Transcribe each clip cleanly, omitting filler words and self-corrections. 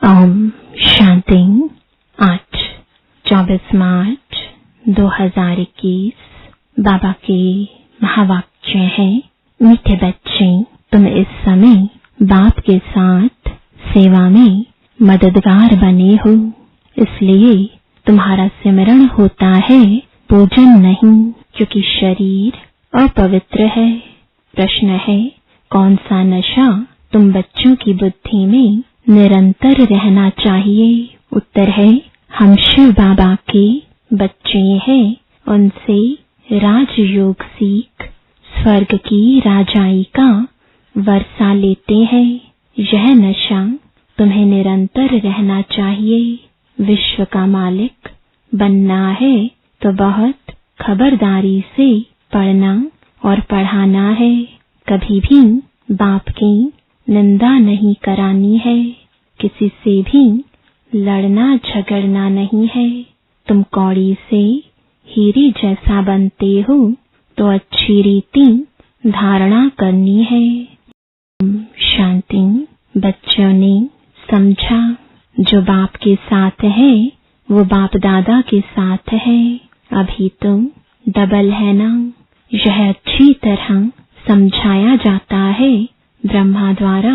ओम शांति। आज 24 मार्च 2021 बाबा के महावाक्य है। मीठे बच्चे, तुम इस समय बाप के साथ सेवा में मददगार बने हो, इसलिए तुम्हारा सिमरण होता है, पूजन नहीं, क्योंकि शरीर अपवित्र है। प्रश्न है, कौन सा नशा तुम बच्चों की बुद्धि में निरंतर रहना चाहिए? उत्तर है, हम शिव बाबा के बच्चे हैं, उनसे राजयोग सीख स्वर्ग की राजाई का वर्षा लेते हैं। यह नशा तुम्हें निरंतर रहना चाहिए। विश्व का मालिक बनना है तो बहुत खबरदारी से पढ़ना और पढ़ाना है। कभी भी बाप की निंदा नहीं करानी है, किसी से भी लड़ना झगड़ना नहीं है। तुम कौड़ी से हीरे जैसा बनते हो तो अच्छी रीति धारणा करनी है। शांति। बच्चों ने समझा, जो बाप के साथ है वो बाप दादा के साथ है। अभी तो डबल है ना। यह अच्छी तरह समझाया जाता है। ब्रह्मा द्वारा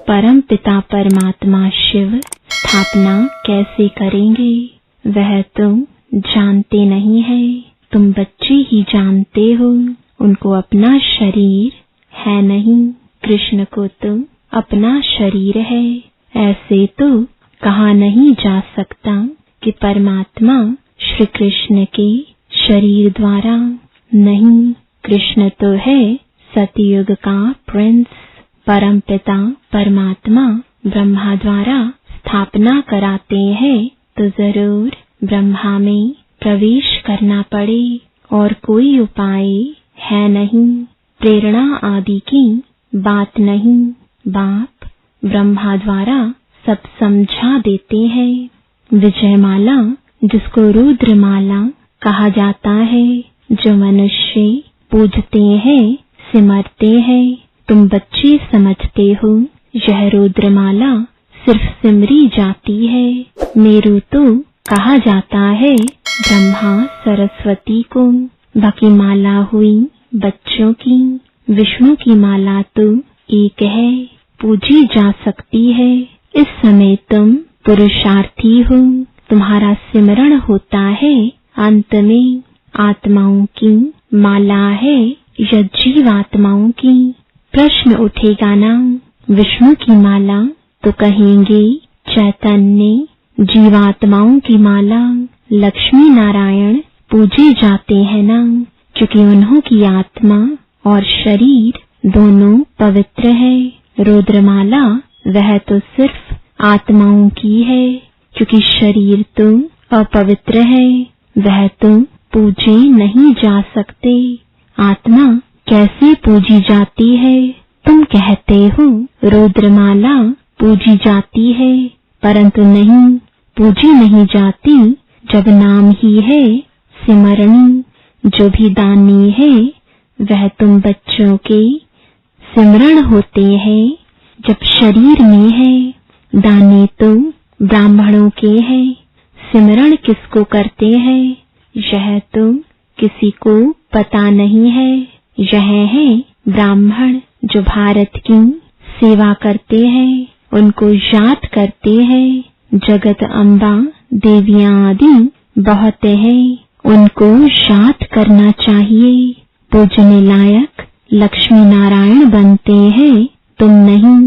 परम पिता परमात्मा शिव स्थापना कैसे करेंगे, वह तो जानते नहीं है। तुम बच्चे ही जानते हो। उनको अपना शरीर है नहीं, कृष्ण को तो अपना शरीर है। ऐसे तो कहा नहीं जा सकता कि परमात्मा श्री कृष्ण के शरीर द्वारा नहीं। कृष्ण तो है सतयुग का प्रिंस। परम पिता परमात्मा ब्रह्मा द्वारा स्थापना कराते हैं तो जरूर ब्रह्मा में प्रवेश करना पड़े, और कोई उपाय है नहीं। प्रेरणा आदि की बात नहीं। बाप ब्रह्मा द्वारा सब समझा देते हैं। विजयमाला, जिसको रुद्रमाला कहा जाता है, जो मनुष्य पूजते हैं, सिमरते हैं। तुम बच्चे समझते हो यह रुद्रमाला सिर्फ सिमरी जाती है। मेरू तो कहा जाता है ब्रह्मा सरस्वती को। बाकी माला हुई बच्चों की। विष्णु की माला तो एक है, पूजी जा सकती है। इस समय तुम पुरुषार्थी हो, तुम्हारा सिमरण होता है। अंत में आत्माओं की माला है या जीवात्माओं की? प्रश्न उठेगा ना। विष्णु की माला तो कहेंगे चैतन्य, जीवात्माओं की माला लक्ष्मी नारायण पूजे जाते हैं ना, क्योंकि उन्हों की आत्मा और शरीर दोनों पवित्र है। रुद्रमाला वह तो सिर्फ आत्माओं की है, क्योंकि शरीर तो अपवित्र है, वह तो पूजे नहीं जा सकते। आत्मा कैसे पूजी जाती है? तुम कहते हो रुद्रमाला पूजी जाती है, परंतु नहीं, पूजी नहीं जाती। जब नाम ही है सिमरनी। जो भी दानी है वह तुम बच्चों के सिमरण होते हैं जब शरीर में है। दानी तो ब्राह्मणों के हैं। सिमरण किसको करते हैं यह तो किसी को पता नहीं है। यह है ब्राह्मण जो भारत की सेवा करते हैं, उनको याद करते हैं। जगत अम्बा देवियां आदि बहुत हैं, उनको याद करना चाहिए। पूजने लायक लक्ष्मी नारायण बनते हैं, तुम नहीं,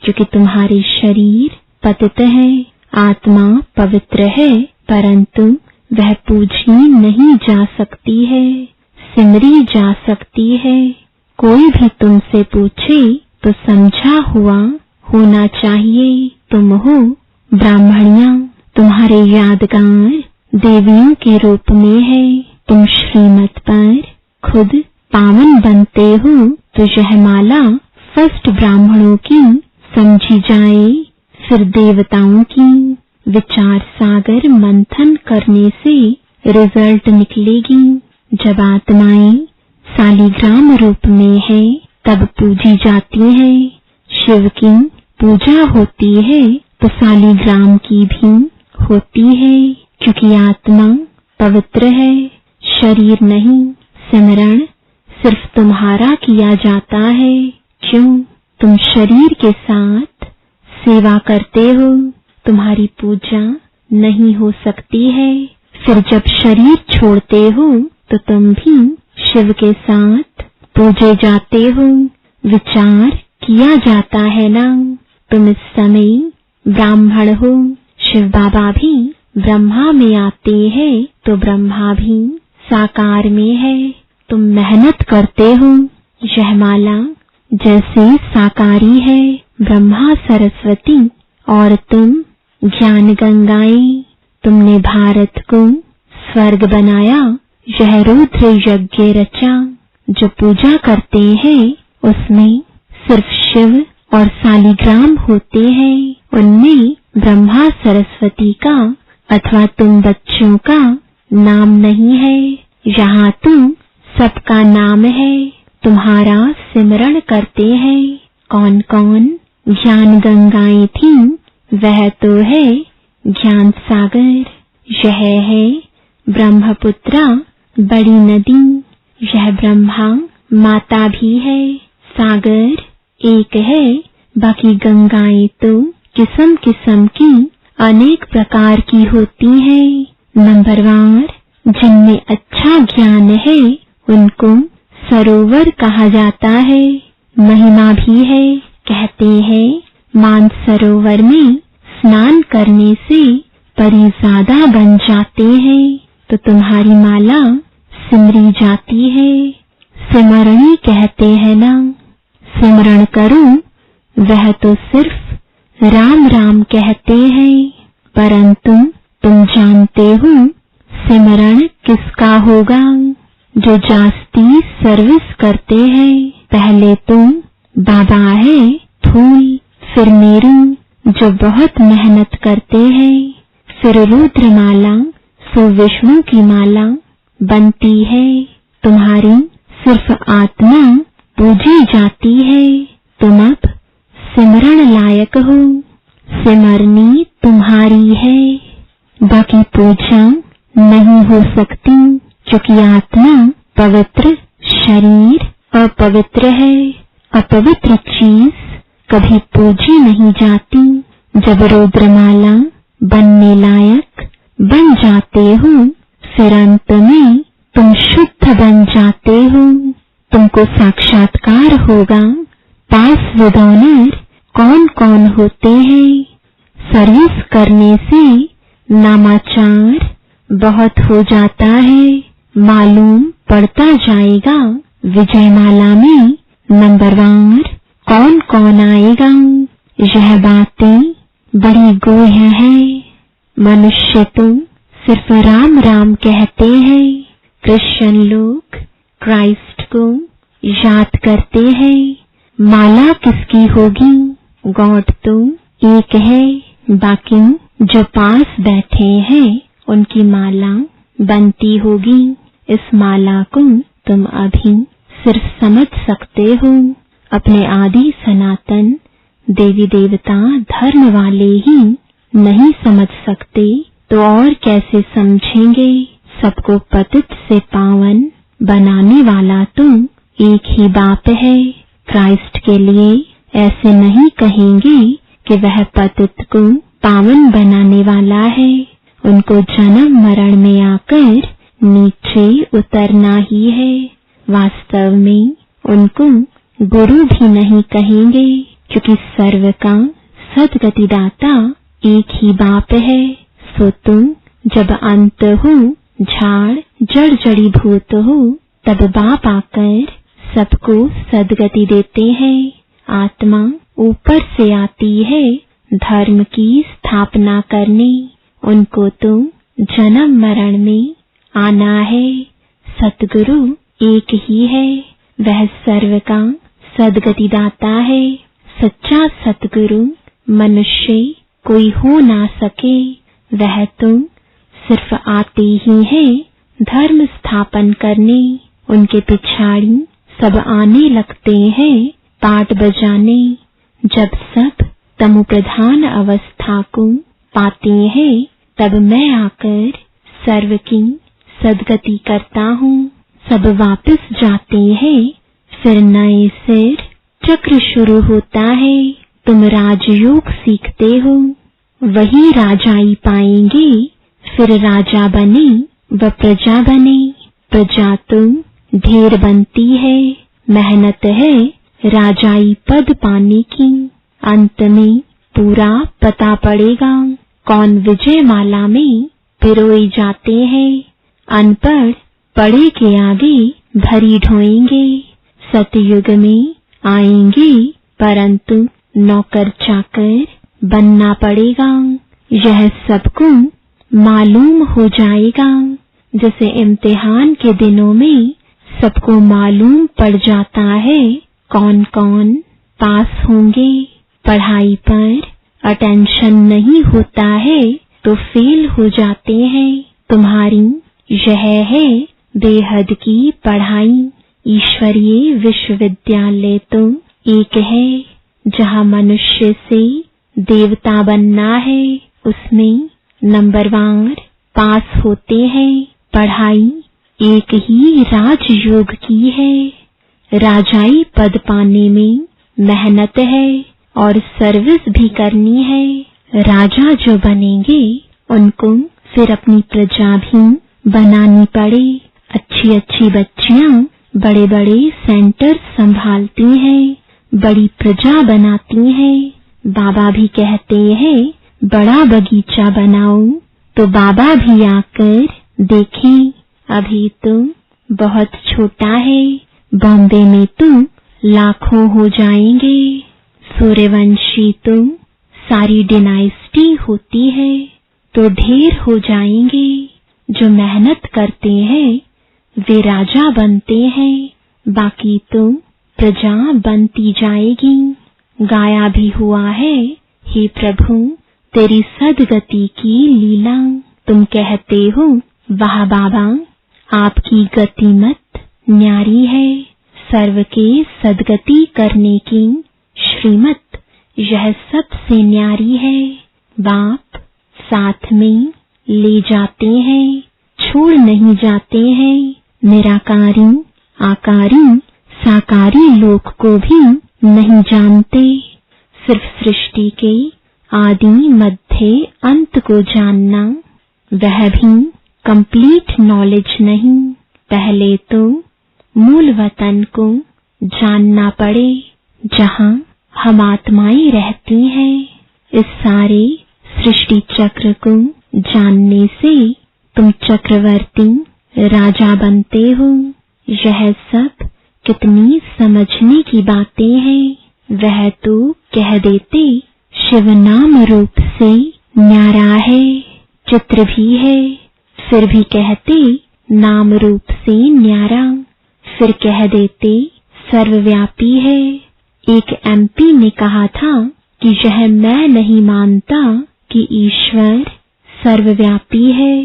क्योंकि तुम्हारे शरीर पतित है, आत्मा पवित्र है, परंतु वह पूजी नहीं जा सकती है, सिमरी जा सकती है। कोई भी तुमसे पूछे तो समझा हुआ होना चाहिए। तुम हो ब्राह्मणियां, तुम्हारे यादगार देवियों के रूप में है। तुम श्रीमत पर खुद पावन बनते हो तो यह माला फर्स्ट ब्राह्मणों की समझी जाए, फिर देवताओं की। विचार सागर मंथन करने से रिजल्ट निकलेगी। जब आत्माएं सालिग्राम रूप में है तब पूजी जाती है। शिव की पूजा होती है तो सालीग्राम की भी होती है, क्योंकि आत्मा पवित्र है, शरीर नहीं। सिमरण सिर्फ तुम्हारा किया जाता है। क्यों? तुम शरीर के साथ सेवा करते हो, तुम्हारी पूजा नहीं हो सकती है। फिर जब शरीर छोड़ते हो तो तुम भी शिव के साथ पूजे जाते हो। विचार किया जाता है ना, तुम इस समय ब्राह्मण हो। शिव बाबा भी ब्रह्मा में आते हैं तो ब्रह्मा भी साकार में है। तुम मेहनत करते हो। यह माला जैसे साकारी है, ब्रह्मा सरस्वती और तुम ज्ञान गंगाएं। तुमने भारत को स्वर्ग बनाया, यह रुद्र यज्ञ रचा। जो पूजा करते हैं उसमें सिर्फ शिव और सालीग्राम होते हैं, उनमें ब्रह्मा सरस्वती का अथवा तुम बच्चों का नाम नहीं है। यहाँ तुम सबका नाम है, तुम्हारा सिमरण करते हैं। कौन कौन ज्ञान गंगाएं थी? वह तो है ज्ञान सागर, यह है ब्रह्मपुत्रा बड़ी नदी। यह ब्रह्मा माता भी है। सागर एक है, बाकी गंगाएं तो किस्म किस्म की अनेक प्रकार की होती हैं। नंबरवार जिनमें अच्छा ज्ञान है उनको सरोवर कहा जाता है। महिमा भी है। कहते हैं मानसरोवर में स्नान करने से परिज्यादा बन जाते हैं। तो तुम्हारी माला सिमरी जाती है। सिमरणी कहते हैं ना, सिमरण करो वह तो सिर्फ राम राम कहते हैं, परंतु तुम जानते हो सिमरण किसका होगा? जो जास्ती सर्विस करते हैं। पहले तुम बाबा है फूल, फिर मेरू जो बहुत मेहनत करते हैं, फिर रुद्रमाला सो विष्णु की माला बनती है। तुम्हारी सिर्फ आत्मा पूजी जाती है। तुम अब सिमरण लायक हो। सिमरनी तुम्हारी है, बाकी पूजा नहीं हो सकती, क्योंकि आत्मा पवित्र, शरीर अपवित्र है। अपवित्र चीज कभी पूजी नहीं जाती। जब रुद्रमाला बनने लायक बन जाते हो, फिर अंत में तुम शुद्ध बन जाते हो। तुमको साक्षात्कार होगा। पास विद ऑनर कौन कौन होते हैं? सर्विस करने से नामाचार बहुत हो जाता है, मालूम पड़ता जाएगा। विजयमाला में नंबरवार कौन कौन आएगा? यह बातें बड़ी गोह्य है। मनुष्य तो सिर्फ राम राम कहते हैं। क्रिश्चियन लोग क्राइस्ट को याद करते हैं। माला किसकी होगी? गॉड तो एक है, बाकी जो पास बैठे हैं उनकी माला बनती होगी। इस माला को तुम अभी सिर्फ समझ सकते हो। अपने आदि सनातन देवी देवता धर्म वाले ही नहीं समझ सकते तो और कैसे समझेंगे? सबको पतित से पावन बनाने वाला तो एक ही बाप है। क्राइस्ट के लिए ऐसे नहीं कहेंगे कि वह पतित को पावन बनाने वाला है। उनको जन्म मरण में आकर नीचे उतरना ही है। वास्तव में उनको गुरु भी नहीं कहेंगे, क्योंकि सर्व का सद्गतिदाता एक ही बाप है। सो तुम जब अंत हो, झाड़ जड़ जड़ी भूत हो, तब बाप आकर सबको सद्गति देते हैं। आत्मा ऊपर से आती है धर्म की स्थापना करने। उनको तो जन्म मरण में आना है। सतगुरु एक ही है, वह सर्व का सद्गतिदाता है। सच्चा सतगुरु मनुष्य कोई हो ना सके। वह तो सिर्फ आते ही है धर्म स्थापन करने। उनके पिछाड़ी सब आने लगते हैं पाट बजाने। जब सब तमो प्रधान अवस्था को पाते हैं, तब मैं आकर सर्व की सद्गति करता हूँ। सब वापस जाते हैं, फिर नए सिर चक्र शुरू होता है। तुम राजयोग सीखते हो, वही राजाई पाएंगे, फिर राजा बने व प्रजा बने। प्रजा तो ढेर बनती है, मेहनत है राजाई पद पाने की। अंत में पूरा पता पड़ेगा, कौन विजय माला में पिरोए जाते हैं। अनपढ़ पढ़े के आगे भरी ढोएंगे, सतयुग में आएंगे, परंतु नौकर चाकर बनना पड़ेगा। यह सबको मालूम हो जाएगा, जैसे इम्तिहान के दिनों में सबको मालूम पड़ जाता है कौन कौन पास होंगे। पढ़ाई पर अटेंशन नहीं होता है तो फेल हो जाते हैं। तुम्हारी यह है बेहद की पढ़ाई। ईश्वरीय विश्वविद्यालय तो एक है, जहाँ मनुष्य से देवता बनना है, उसमें नंबरवार पास होते हैं। पढ़ाई एक ही राजयोग की है। राजाई पद पाने में मेहनत है और सर्विस भी करनी है। राजा जो बनेंगे उनको फिर अपनी प्रजा भी बनानी पड़े। अच्छी अच्छी बच्चियां बड़े बड़े सेंटर संभालती हैं, बड़ी प्रजा बनाती हैं। बाबा भी कहते हैं बड़ा बगीचा बनाओ, तो बाबा भी आकर देखें। अभी तो बहुत छोटा है, बॉम्बे में तो लाखों हो जाएंगे। सूर्यवंशी तो सारी डिनाइस्टी होती है, तो ढेर हो जाएंगे। जो मेहनत करते हैं वे राजा बनते हैं, बाकी तो प्रजा बनती जाएगी। गाया भी हुआ है, हे प्रभु तेरी सद्गति की लीला। तुम कहते हो वाह बाबा आपकी गतिमत न्यारी है। सर्व के सद्गति करने की श्रीमत यह सबसे न्यारी है। बाप साथ में ले जाते हैं, छोड़ नहीं जाते हैं। निराकारी आकारी साकारी लोक को भी नहीं जानते, सिर्फ सृष्टि के आदि मध्य अंत को जानना, वह भी कंप्लीट नॉलेज नहीं। पहले तो मूल वतन को जानना पड़े, जहाँ हम आत्माएं रहती हैं। इस सारे सृष्टि चक्र को जानने से तुम चक्रवर्ती राजा बनते हो। यह सब कितनी समझने की बातें हैं। वह तो कह देते शिव नाम रूप से न्यारा है, चित्र भी है, फिर भी कहते नाम रूप से न्यारा। फिर कह देते सर्वव्यापी है। एक एमपी ने कहा था कि यह मैं नहीं मानता कि ईश्वर सर्वव्यापी है।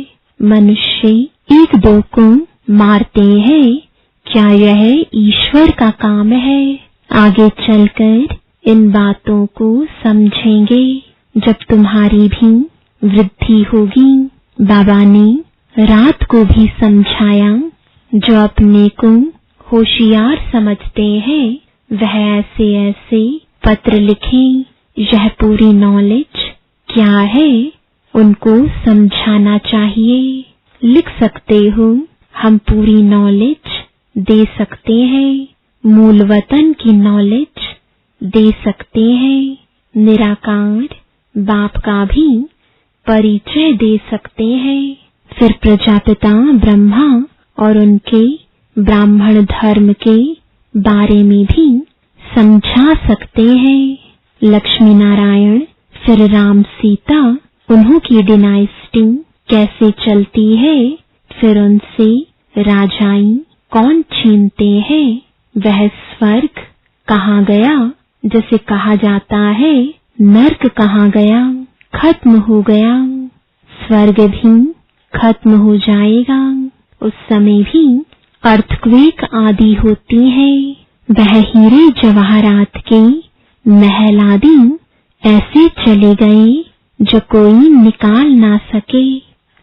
मनुष्य एक दो को मारते हैं, क्या यह ईश्वर का काम है? आगे चलकर इन बातों को समझेंगे जब तुम्हारी भी वृद्धि होगी। बाबा ने रात को भी समझाया, जो अपने को होशियार समझते हैं वह ऐसे ऐसे पत्र लिखें। यह पूरी नॉलेज क्या है उनको समझाना चाहिए। लिख सकते हो, हम पूरी नॉलेज दे सकते हैं, मूल वतन की नॉलेज दे सकते हैं। निराकार बाप का भी परिचय दे सकते हैं। फिर प्रजापिता ब्रह्मा और उनके ब्राह्मण धर्म के बारे में भी समझा सकते हैं। लक्ष्मी नारायण, फिर राम सीता, उन्हों की डिनाइस्टी कैसे चलती है, फिर उनसे राजाई कौन छीनते हैं, वह स्वर्ग कहाँ गया, जैसे कहा जाता है नर्क कहाँ गया, खत्म हो गया। स्वर्ग भी खत्म हो जाएगा। उस समय भी अर्थक्वेक आदि होती है। वह हीरे जवाहरात के महल आदि ऐसे चले गए जो कोई निकाल ना सके।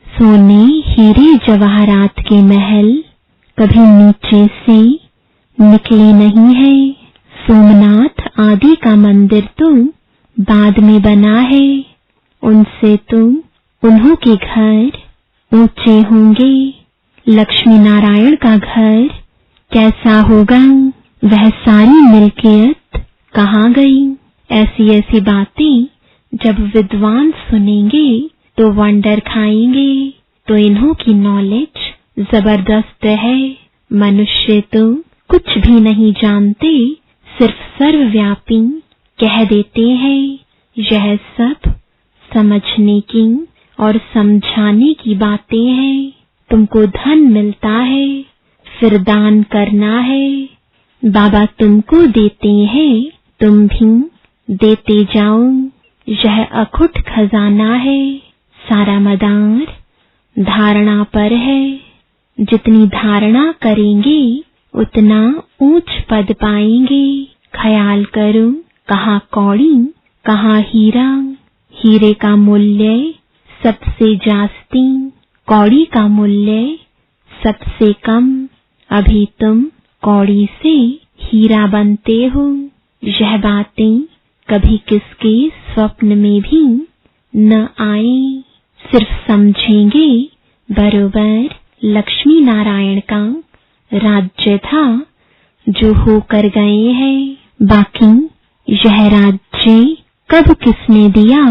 सोने हीरे जवाहरात के महल कभी नीचे से निकले नहीं है। सोमनाथ आदि का मंदिर तो बाद में बना है, उनसे तो उन्हों के घर ऊंचे होंगे। लक्ष्मी नारायण का घर कैसा होगा, वह सारी मिल्कियत कहाँ गई। ऐसी ऐसी बातें जब विद्वान सुनेंगे तो वंडर खाएंगे। तो इन्हों की नॉलेज जबरदस्त है। मनुष्य तो कुछ भी नहीं जानते, सिर्फ सर्वव्यापी कह देते हैं। यह सब समझने की और समझाने की बातें हैं। तुमको धन मिलता है, फिर दान करना है। बाबा तुमको देते हैं, तुम भी देते जाओ। यह अखुट खजाना है। सारा मदार धारणा पर है। जितनी धारणा करेंगे उतना ऊंच पद पाएंगे। ख्याल करो, कहाँ कौड़ी कहाँ हीरा। हीरे का मूल्य सबसे जास्ती, कौड़ी का मूल्य सबसे कम। अभी तुम कौड़ी से हीरा बनते हो। यह बातें कभी किसके स्वप्न में भी न आए। सिर्फ समझेंगे बरोबर लक्ष्मी नारायण का राज्य था जो होकर गए हैं। बाकी यह राज्य कब किसने दिया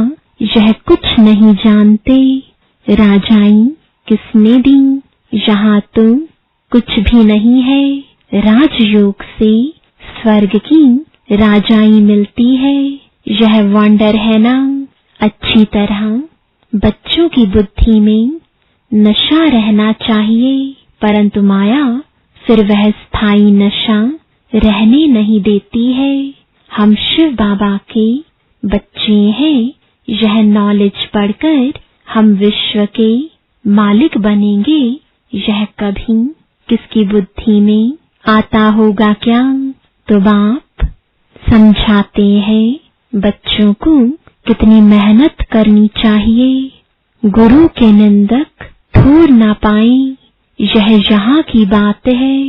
यह कुछ नहीं जानते। राजाई किसने दी, यहाँ तो कुछ भी नहीं है। राजयोग से स्वर्ग की राजाई मिलती है। यह वंडर है ना। अच्छी तरह बच्चों की बुद्धि में नशा रहना चाहिए, परंतु माया फिर वह स्थायी नशा रहने नहीं देती है। हम शिव बाबा के बच्चे हैं। यह नॉलेज पढ़कर हम विश्व के मालिक बनेंगे। यह कभी किसकी बुद्धि में आता होगा क्या। तो बाप समझाते हैं बच्चों को कितनी मेहनत करनी चाहिए। गुरु के निंदक ठोर ना पाए, यह यहाँ की बात है।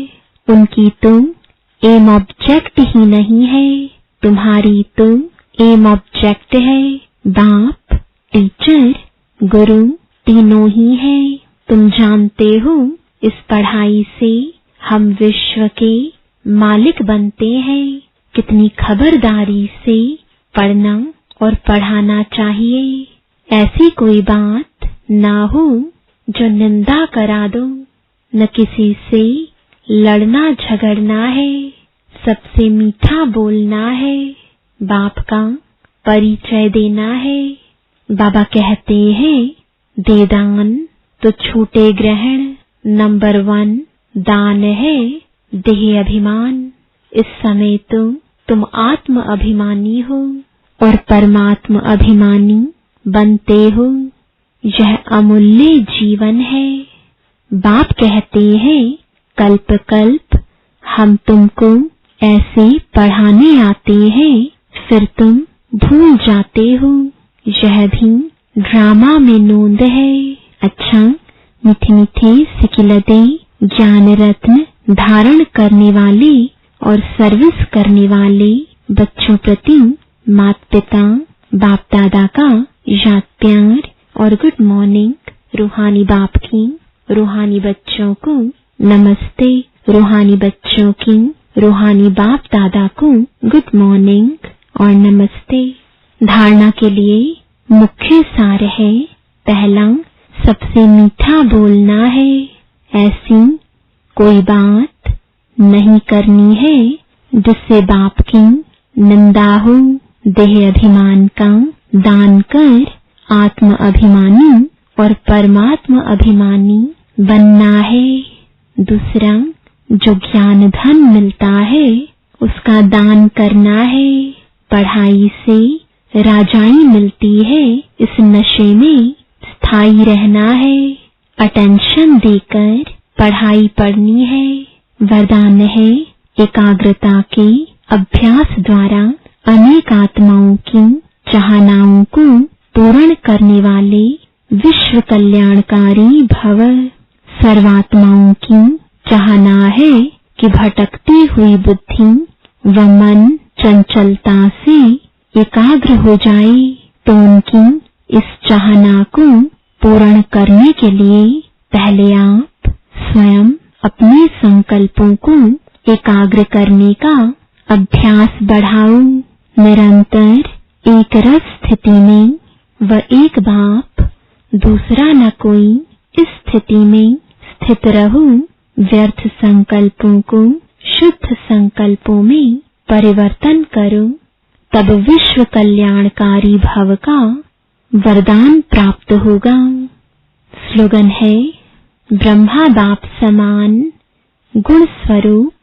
उनकी तो एम ऑब्जेक्ट ही नहीं है, तुम्हारी तो एम ऑब्जेक्ट है। बाप, टीचर, गुरु तीनों ही है। तुम जानते हो इस पढ़ाई से हम विश्व के मालिक बनते हैं। कितनी खबरदारी से पढ़ना और पढ़ाना चाहिए। ऐसी कोई बात ना हो जो निंदा करा दो। न किसी से लड़ना झगड़ना है, सबसे मीठा बोलना है, बाप का परिचय देना है। बाबा कहते हैं दे दान तो छूटे ग्रहण। नंबर 1 दान है देह अभिमान। इस समय तो तुम आत्म अभिमानी हो और परमात्मा अभिमानी बनते हो। यह अमूल्य जीवन है। बाप कहते हैं कल्प कल्प हम तुमको ऐसे पढ़ाने आते हैं, फिर तुम भूल जाते हो। यह भी ड्रामा में नोंद है। अच्छा, मीठी मीठी सिकिलते ज्ञान रत्न धारण करने वाले और सर्विस करने वाले बच्चों प्रति माता पिता बाप दादा का याद प्यार और गुड मॉर्निंग। रूहानी बाप की रूहानी बच्चों को नमस्ते। रूहानी बच्चों की रूहानी बाप दादा को गुड मॉर्निंग और नमस्ते। धारणा के लिए मुख्य सार है, पहला सबसे मीठा बोलना है। ऐसी कोई बात नहीं करनी है जिससे बाप की निंदा हो। देह अभिमान का दान कर आत्म अभिमानी और परमात्मा अभिमानी बनना है। दूसरा, जो ज्ञान धन मिलता है उसका दान करना है। पढ़ाई से राजाई मिलती है, इस नशे में स्थायी रहना है। अटेंशन देकर पढ़ाई पढ़नी है। वरदान है एकाग्रता के अभ्यास द्वारा अनेक आत्माओं की चाहनाओं को पूर्ण करने वाले विश्व कल्याणकारी भव। सर्वात्माओं की चाहना है कि भटकती हुई बुद्धि व मन चंचलता से एकाग्र हो जाए। तो उनकी इस चाहना को पूर्ण करने के लिए पहले आप स्वयं अपने संकल्पों को एकाग्र करने का अभ्यास बढ़ाओ। निरंतर एक रस स्थिति में व एक बाप दूसरा न कोई इस स्थिति में स्थित रहो। व्यर्थ संकल्पों को शुद्ध संकल्पों में परिवर्तन करो, तब विश्व कल्याणकारी भव का वरदान प्राप्त होगा। स्लोगन है, ब्रह्मा बाप समान गुण स्वरूप